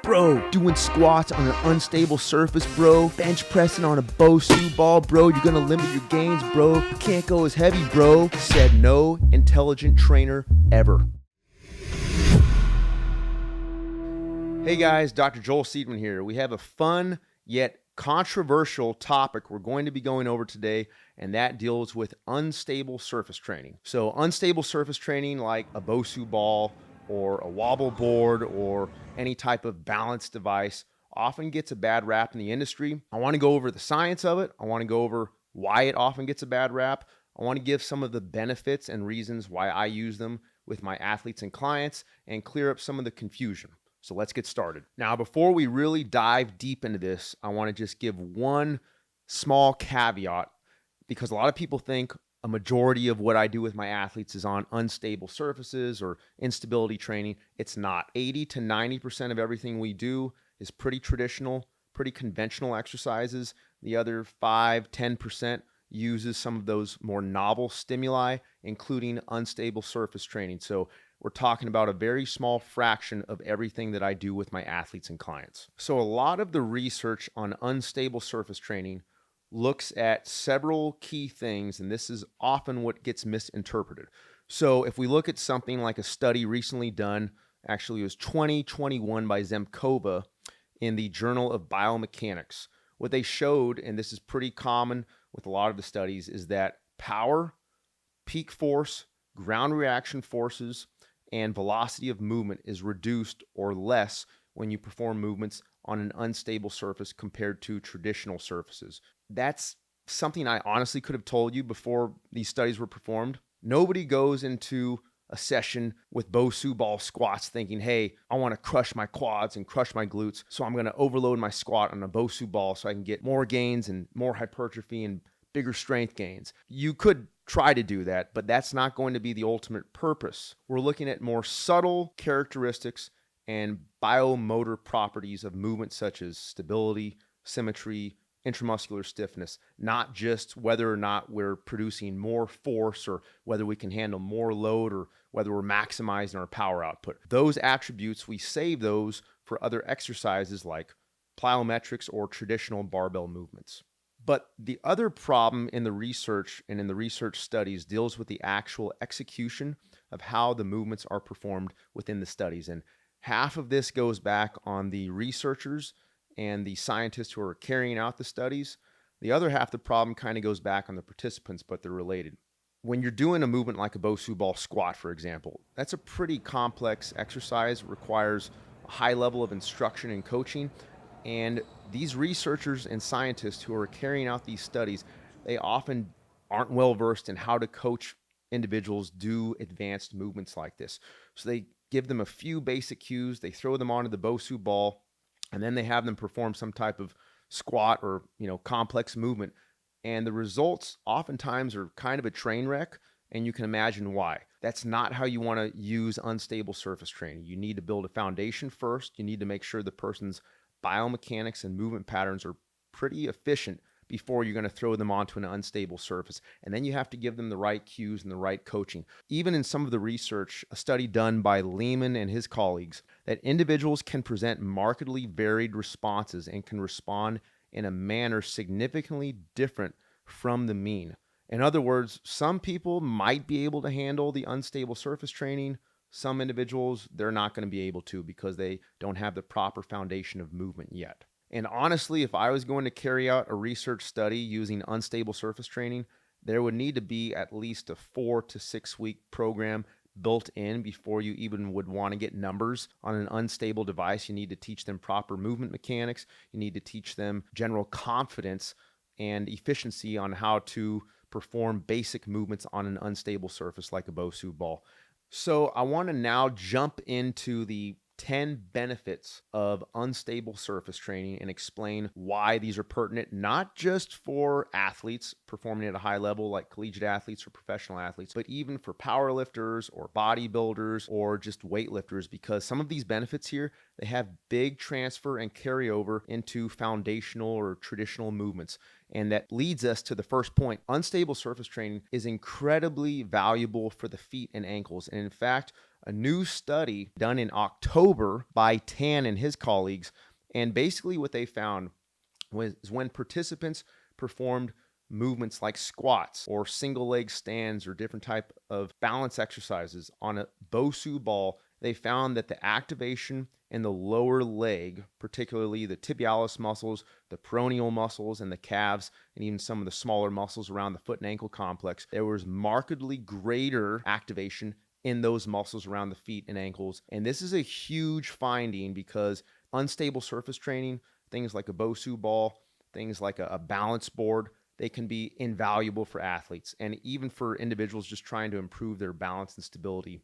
Bro, doing squats on an unstable surface, bro. Bench pressing on a BOSU ball, bro. You're gonna limit your gains, bro. You can't go as heavy, bro. Said no intelligent trainer ever. Hey guys, Dr. Joel Seedman here. We have a fun yet controversial topic we're going to be going over today, and that deals with unstable surface training. So unstable surface training like a BOSU ball or a wobble board or any type of balance device often gets a bad rap in the industry. I want to go over the science of it. I want to go over why it often gets a bad rap. I want to give some of the benefits and reasons why I use them with my athletes and clients and clear up some of the confusion. So let's get started. Now, before we really dive deep into this, I want to just give one small caveat, because a lot of people think a majority of what I do with my athletes is on unstable surfaces or instability training. It's not. 80 to 90% of everything we do is pretty traditional, pretty conventional exercises. The other 5-10% uses some of those more novel stimuli, including unstable surface training. So we're talking about a very small fraction of everything that I do with my athletes and clients. So a lot of the research on unstable surface training looks at several key things, and this is often what gets misinterpreted. So if we look at something like a study recently done, actually it was 2021 by Zemkova in the Journal of Biomechanics, what they showed, and this is pretty common with a lot of the studies, is that power, peak force, ground reaction forces, and velocity of movement is reduced or less when you perform movements on an unstable surface compared to traditional surfaces. That's something I honestly could have told you before these studies were performed. Nobody goes into a session with BOSU ball squats thinking, hey, I want to crush my quads and crush my glutes, so I'm going to overload my squat on a BOSU ball so I can get more gains and more hypertrophy and bigger strength gains. You could try to do that, but that's not going to be the ultimate purpose. We're looking at more subtle characteristics and biomotor properties of movement, such as stability, symmetry, intramuscular stiffness, not just whether or not we're producing more force or whether we can handle more load or whether we're maximizing our power output. Those attributes, we save those for other exercises like plyometrics or traditional barbell movements. But the other problem in the research and in the research studies deals with the actual execution of how the movements are performed within the studies. And half of this goes back on the researchers and the scientists who are carrying out the studies. The other half of the problem kind of goes back on the participants, but they're related. When you're doing a movement like a BOSU ball squat, for example, that's a pretty complex exercise. It requires a high level of instruction and coaching. And these researchers and scientists who are carrying out these studies, they often aren't well versed in how to coach individuals do advanced movements like this. So they give them a few basic cues, they throw them onto the BOSU ball, and then they have them perform some type of squat or complex movement. And the results oftentimes are kind of a train wreck, and you can imagine why. That's not how you want to use unstable surface training. You need to build a foundation first. You need to make sure the person's biomechanics and movement patterns are pretty efficient before you're going to throw them onto an unstable surface. And then you have to give them the right cues and the right coaching. Even in some of the research, a study done by Lehman and his colleagues, that individuals can present markedly varied responses and can respond in a manner significantly different from the mean. In other words, some people might be able to handle the unstable surface training. Some individuals, they're not going to be able to because they don't have the proper foundation of movement yet. And honestly, if I was going to carry out a research study using unstable surface training, there would need to be at least a 4 to 6 week program built in before you even would want to get numbers on an unstable device. You need to teach them proper movement mechanics. You need to teach them general confidence and efficiency on how to perform basic movements on an unstable surface like a BOSU ball. So I want to now jump into the 10 benefits of unstable surface training and explain why these are pertinent, not just for athletes performing at a high level like collegiate athletes or professional athletes, but even for powerlifters or bodybuilders or just weightlifters, because some of these benefits here, they have big transfer and carryover into foundational or traditional movements. And that leads us to the first point. Unstable surface training is incredibly valuable for the feet and ankles. And in fact, a new study done in October by Tan and his colleagues. And basically what they found was when participants performed movements like squats or single leg stands or different type of balance exercises on a BOSU ball, they found that the activation in the lower leg, particularly the tibialis muscles, the peroneal muscles, and the calves, and even some of the smaller muscles around the foot and ankle complex, there was markedly greater activation in those muscles around the feet and ankles. And this is a huge finding because unstable surface training, things like a BOSU ball, things like a balance board, they can be invaluable for athletes and even for individuals just trying to improve their balance and stability.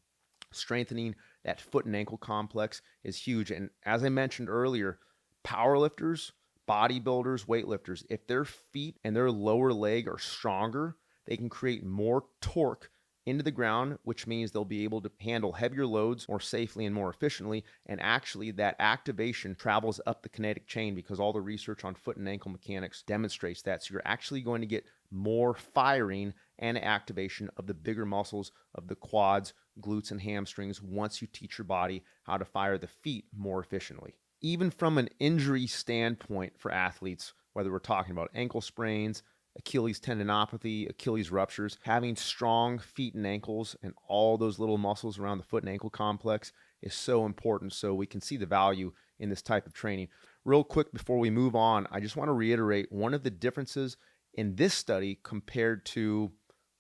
Strengthening that foot and ankle complex is huge. And as I mentioned earlier, powerlifters, bodybuilders, weightlifters, if their feet and their lower leg are stronger, they can create more torque into the ground, which means they'll be able to handle heavier loads more safely and more efficiently. And actually that activation travels up the kinetic chain because all the research on foot and ankle mechanics demonstrates that. So you're actually going to get more firing and activation of the bigger muscles of the quads, glutes, and hamstrings once you teach your body how to fire the feet more efficiently. Even from an injury standpoint for athletes, whether we're talking about ankle sprains, Achilles tendinopathy, Achilles ruptures, having strong feet and ankles and all those little muscles around the foot and ankle complex is so important. So we can see the value in this type of training. Real quick before we move on, I just want to reiterate one of the differences in this study compared to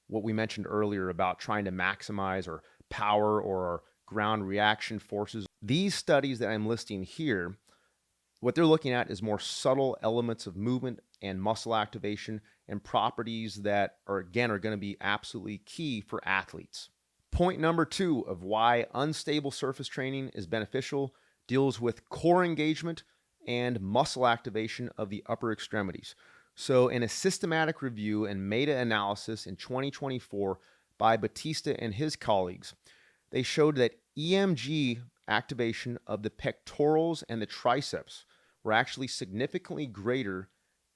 what we mentioned earlier about trying to maximize or power or ground reaction forces. These studies that I'm listing here, what they're looking at is more subtle elements of movement and muscle activation and properties that are going to be absolutely key for athletes. Point number 2 of why unstable surface training is beneficial deals with core engagement and muscle activation of the upper extremities. So in a systematic review and meta-analysis in 2024 by Batista and his colleagues, they showed that EMG activation of the pectorals and the triceps were actually significantly greater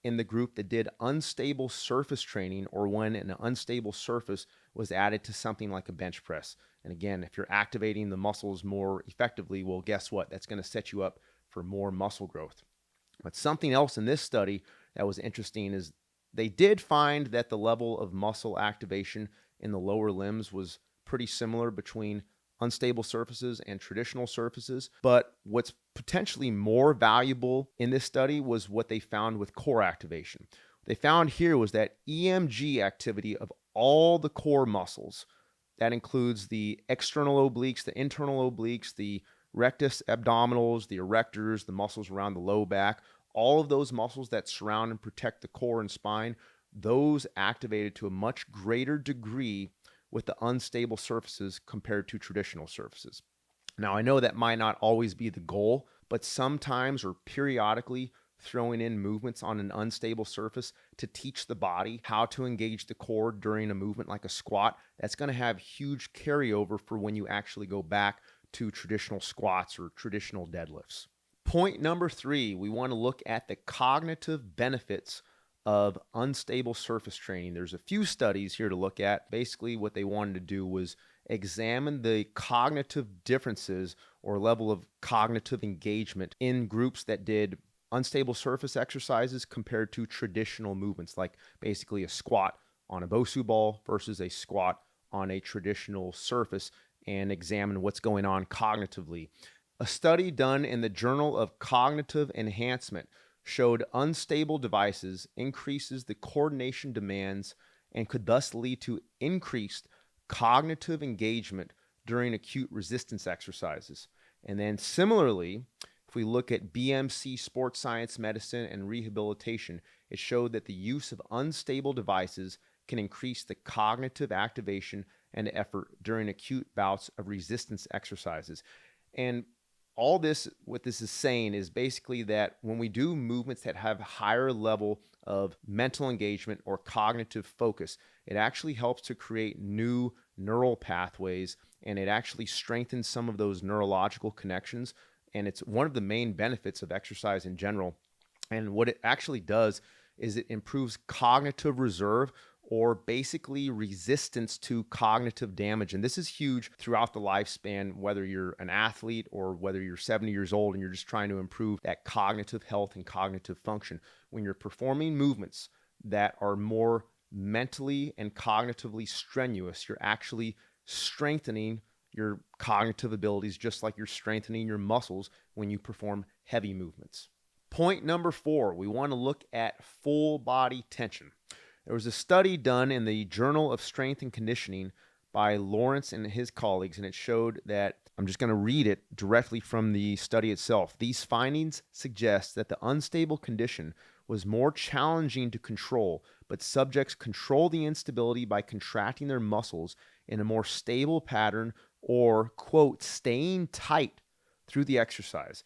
in the group that did unstable surface training, or when an unstable surface was added to something like a bench press. And again, if you're activating the muscles more effectively, well, guess what? That's going to set you up for more muscle growth. But something else in this study that was interesting is they did find that the level of muscle activation in the lower limbs was pretty similar between unstable surfaces and traditional surfaces. But what's potentially more valuable in this study was what they found with core activation. What they found here was that EMG activity of all the core muscles, that includes the external obliques, the internal obliques, the rectus abdominals, the erectors, the muscles around the low back, all of those muscles that surround and protect the core and spine, those activated to a much greater degree with the unstable surfaces compared to traditional surfaces. Now, I know that might not always be the goal, but sometimes or periodically throwing in movements on an unstable surface to teach the body how to engage the core during a movement like a squat, that's going to have huge carryover for when you actually go back to traditional squats or traditional deadlifts. Point number 3, we want to look at the cognitive benefits of unstable surface training. There's a few studies here to look at. Basically, what they wanted to do was examine the cognitive differences or level of cognitive engagement in groups that did unstable surface exercises compared to traditional movements, like basically a squat on a BOSU ball versus a squat on a traditional surface, and examine what's going on cognitively. A study done in the Journal of Cognitive Enhancement showed unstable devices increases the coordination demands and could thus lead to increased cognitive engagement during acute resistance exercises. And then similarly, if we look at BMC sports science medicine and rehabilitation, it showed that the use of unstable devices can increase the cognitive activation and effort during acute bouts of resistance exercises. And all this, what this is saying is basically that when we do movements that have higher level of mental engagement or cognitive focus, it actually helps to create new neural pathways, and it actually strengthens some of those neurological connections. And it's one of the main benefits of exercise in general. And what it actually does is it improves cognitive reserve, or basically resistance to cognitive damage. And this is huge throughout the lifespan, whether you're an athlete or whether you're 70 years old and you're just trying to improve that cognitive health and cognitive function. When you're performing movements that are more mentally and cognitively strenuous, you're actually strengthening your cognitive abilities, just like you're strengthening your muscles when you perform heavy movements. Point number 4, we want to look at full body tension. There was a study done in the Journal of Strength and Conditioning by Lawrence and his colleagues, and it showed that, I'm just going to read it directly from the study itself. These findings suggest that the unstable condition was more challenging to control, but subjects control the instability by contracting their muscles in a more stable pattern or, quote, staying tight through the exercise.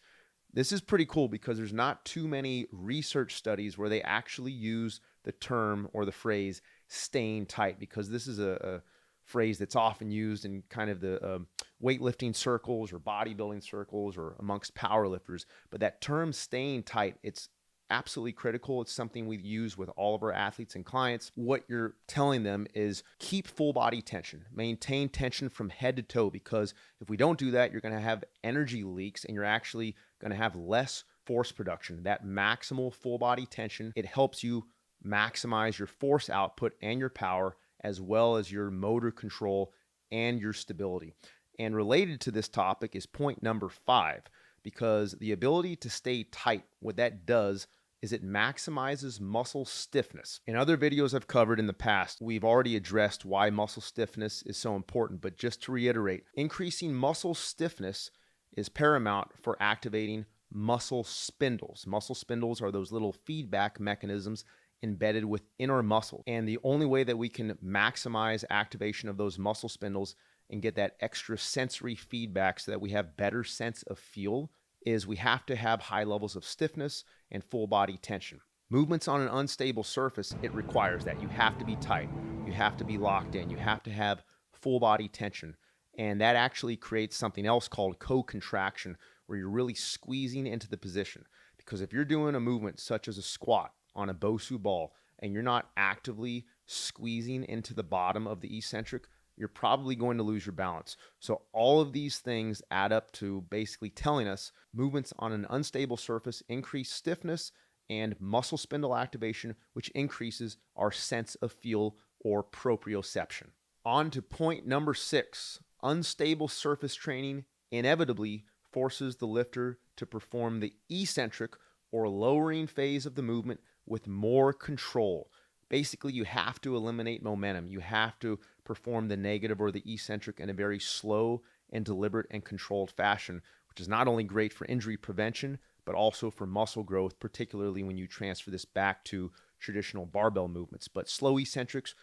This is pretty cool because there's not too many research studies where they actually use the term or the phrase staying tight, because this is a phrase that's often used in kind of the weightlifting circles or bodybuilding circles or amongst powerlifters. But that term staying tight, it's absolutely critical. It's something we use with all of our athletes and clients. What you're telling them is keep full body tension, maintain tension from head to toe, because if we don't do that, you're going to have energy leaks and you're actually going to have less force production. That maximal full body tension, it helps you maximize your force output and your power, as well as your motor control and your stability. And related to this topic is point number 5, because the ability to stay tight, what that does is it maximizes muscle stiffness. In other videos I've covered in the past, we've already addressed why muscle stiffness is so important, but just to reiterate, increasing muscle stiffness is paramount for activating muscle spindles. Muscle spindles are those little feedback mechanisms embedded within our muscle. And the only way that we can maximize activation of those muscle spindles and get that extra sensory feedback so that we have better sense of feel is we have to have high levels of stiffness and full body tension. Movements on an unstable surface, it requires that. You have to be tight. You have to be locked in. You have to have full body tension. And that actually creates something else called co-contraction, where you're really squeezing into the position. Because if you're doing a movement such as a squat on a BOSU ball and you're not actively squeezing into the bottom of the eccentric, you're probably going to lose your balance. So all of these things add up to basically telling us movements on an unstable surface increase stiffness and muscle spindle activation, which increases our sense of feel or proprioception. On to point number 6, unstable surface training inevitably forces the lifter to perform the eccentric or lowering phase of the movement with more control. Basically, you have to eliminate momentum. You have to perform the negative or the eccentric in a very slow and deliberate and controlled fashion, which is not only great for injury prevention, but also for muscle growth, particularly when you transfer this back to traditional barbell movements. But slow eccentrics,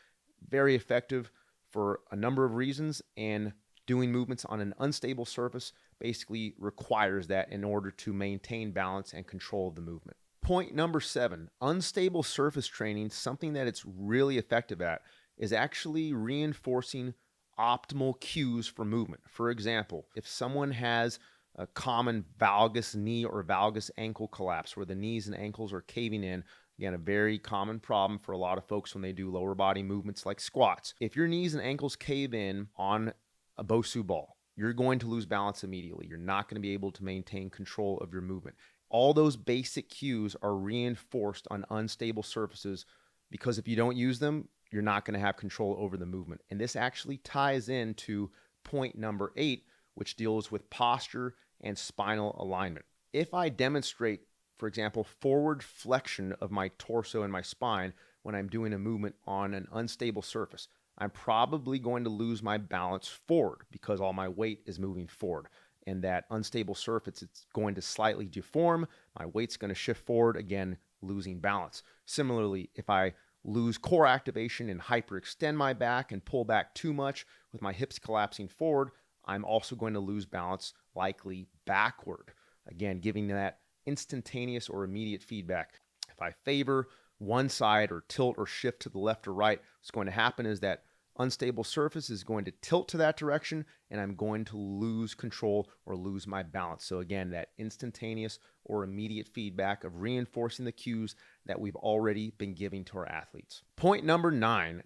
very effective for a number of reasons, and doing movements on an unstable surface basically requires that in order to maintain balance and control of the movement. Point number 7, unstable surface training, something that it's really effective at, is actually reinforcing optimal cues for movement. For example, if someone has a common valgus knee or valgus ankle collapse where the knees and ankles are caving in, again, a very common problem for a lot of folks when they do lower body movements like squats. If your knees and ankles cave in on a BOSU ball, you're going to lose balance immediately. You're not going to be able to maintain control of your movement. All those basic cues are reinforced on unstable surfaces because if you don't use them, you're not going to have control over the movement. And this actually ties into point number 8, which deals with posture and spinal alignment. If I demonstrate, for example, forward flexion of my torso and my spine when I'm doing a movement on an unstable surface, I'm probably going to lose my balance forward because all my weight is moving forward. And that unstable surface, it's going to slightly deform. My weight's going to shift forward, again, losing balance. Similarly, if I lose core activation and hyperextend my back and pull back too much with my hips collapsing forward, I'm also going to lose balance, likely backward. Again, giving that instantaneous or immediate feedback. If I favor one side or tilt or shift to the left or right, what's going to happen is that unstable surface is going to tilt to that direction, and I'm going to lose control or lose my balance. So again, that instantaneous or immediate feedback of reinforcing the cues that we've already been giving to our athletes. Point number 9,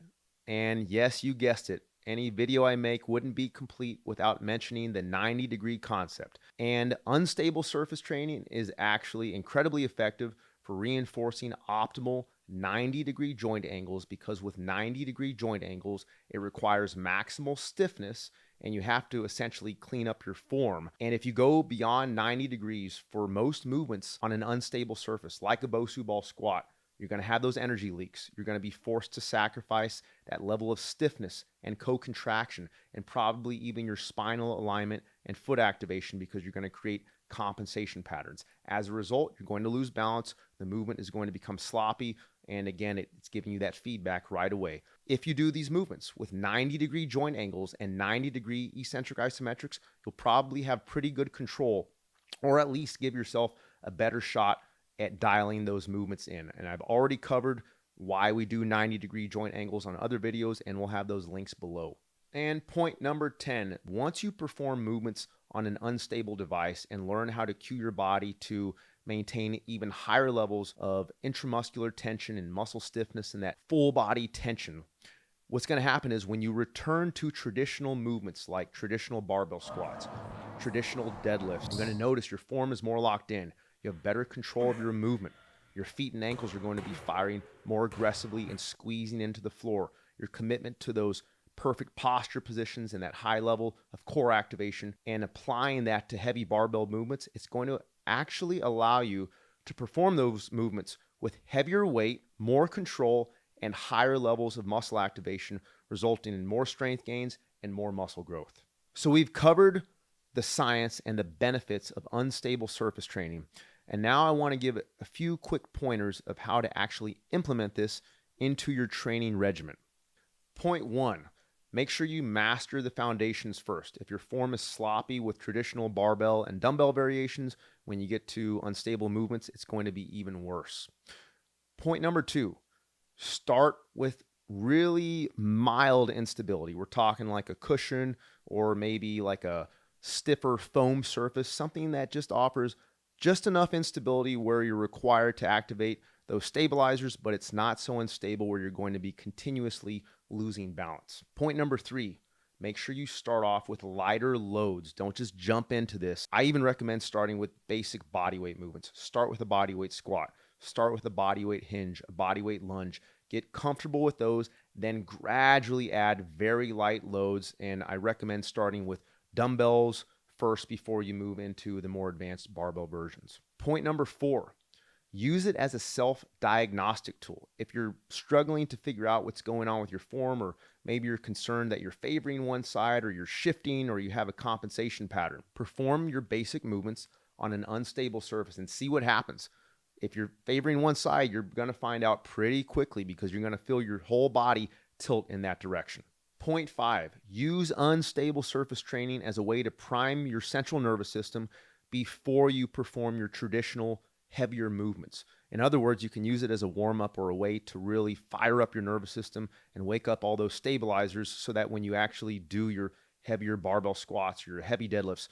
and yes, you guessed it, any video I make wouldn't be complete without mentioning the 90-degree concept. And unstable surface training is actually incredibly effective for reinforcing optimal 90-degree joint angles, because with 90-degree joint angles, it requires maximal stiffness and you have to essentially clean up your form. And if you go beyond 90 degrees for most movements on an unstable surface, like a BOSU ball squat, you're going to have those energy leaks. You're going to be forced to sacrifice that level of stiffness and co-contraction and probably even your spinal alignment and foot activation, because you're going to create compensation patterns. As a result, you're going to lose balance. The movement is going to become sloppy. And again, it's giving you that feedback right away. If you do these movements with 90-degree joint angles and 90-degree eccentric isometrics, you'll probably have pretty good control, or at least give yourself a better shot at dialing those movements in. And I've already covered why we do 90-degree joint angles on other videos, and we'll have those links below. And point number 10, once you perform movements on an unstable device and learn how to cue your body to maintain even higher levels of intramuscular tension and muscle stiffness and that full body tension, what's going to happen is when you return to traditional movements like traditional barbell squats, traditional deadlifts, you're going to notice your form is more locked in. You have better control of your movement. Your feet and ankles are going to be firing more aggressively and squeezing into the floor. Your commitment to those perfect posture positions and that high level of core activation and applying that to heavy barbell movements, it's going to actually allow you to perform those movements with heavier weight, more control, and higher levels of muscle activation, resulting in more strength gains and more muscle growth. So we've covered the science and the benefits of unstable surface training. And now I want to give a few quick pointers of how to actually implement this into your training regimen. Point 1, make sure you master the foundations first. If your form is sloppy with traditional barbell and dumbbell variations, when you get to unstable movements, it's going to be even worse. Point number 2, start with really mild instability. We're talking like a cushion or maybe like a stiffer foam surface, something that just offers just enough instability where you're required to activate those stabilizers, but it's not so unstable where you're going to be continuously losing balance. Point number 3, make sure you start off with lighter loads. Don't just jump into this. I even recommend starting with basic bodyweight movements. Start with a bodyweight squat. Start with a bodyweight hinge, a bodyweight lunge. Get comfortable with those, then gradually add very light loads. And I recommend starting with dumbbells first before you move into the more advanced barbell versions. Point number 4, use it as a self-diagnostic tool. If you're struggling to figure out what's going on with your form, or maybe you're concerned that you're favoring one side or you're shifting or you have a compensation pattern, perform your basic movements on an unstable surface and see what happens. If you're favoring one side, you're going to find out pretty quickly because you're going to feel your whole body tilt in that direction. Point 5, use unstable surface training as a way to prime your central nervous system before you perform your traditional heavier movements. In other words, you can use it as a warm-up or a way to really fire up your nervous system and wake up all those stabilizers so that when you actually do your heavier barbell squats or your heavy deadlifts,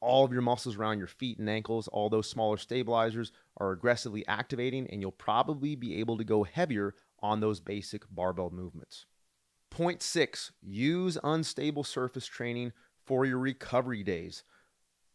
all of your muscles around your feet and ankles, all those smaller stabilizers are aggressively activating, and you'll probably be able to go heavier on those basic barbell movements. Point 6, use unstable surface training for your recovery days.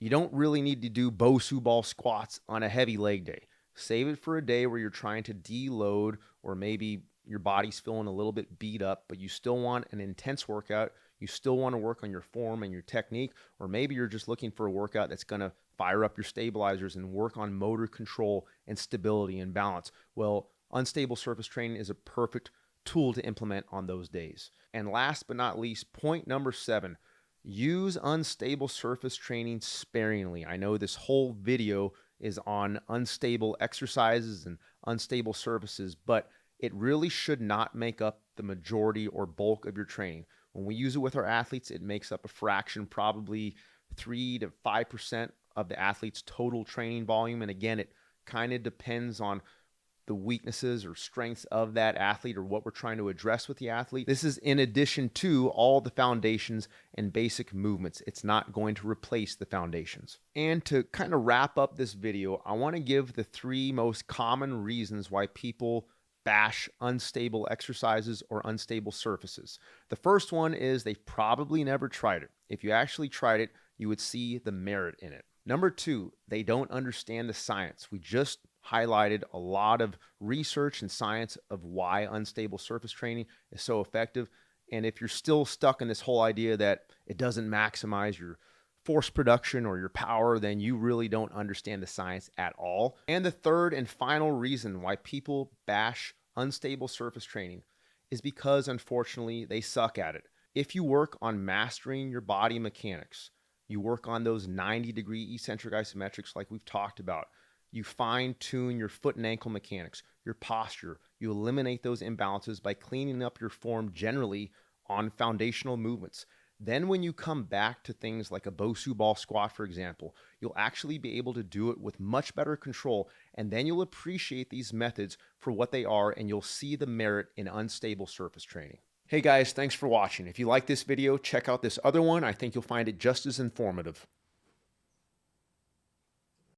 You don't really need to do BOSU ball squats on a heavy leg day. Save it for a day where you're trying to deload, or maybe your body's feeling a little bit beat up, but you still want an intense workout. You still want to work on your form and your technique, or maybe you're just looking for a workout that's going to fire up your stabilizers and work on motor control and stability and balance. Well, unstable surface training is a perfect tool to implement on those days. And last but not least, point number 7, use unstable surface training sparingly. I know this whole video is on unstable exercises and unstable surfaces, but it really should not make up the majority or bulk of your training. When we use it with our athletes, it makes up a fraction, probably 3 to 5% of the athlete's total training volume. And again, it kind of depends on the weaknesses or strengths of that athlete or what we're trying to address with the athlete. This is in addition to all the foundations and basic movements. It's not going to replace the foundations. And to kind of wrap up this video, I want to give the 3 most common reasons why people bash unstable exercises or unstable surfaces. The first one is they've probably never tried it. If you actually tried it, you would see the merit in it. Number 2, they don't understand the science. We just highlighted a lot of research and science of why unstable surface training is so effective. And if you're still stuck in this whole idea that it doesn't maximize your force production or your power, then you really don't understand the science at all. And the third and final reason why people bash unstable surface training is because, unfortunately, they suck at it. If you work on mastering your body mechanics, you work on those 90-degree eccentric isometrics like we've talked about, you fine-tune your foot and ankle mechanics, your posture, you eliminate those imbalances by cleaning up your form generally on foundational movements. Then when you come back to things like a BOSU ball squat, for example, you'll actually be able to do it with much better control, and then you'll appreciate these methods for what they are, and you'll see the merit in unstable surface training. Hey guys, thanks for watching. If you like this video, check out this other one. I think you'll find it just as informative.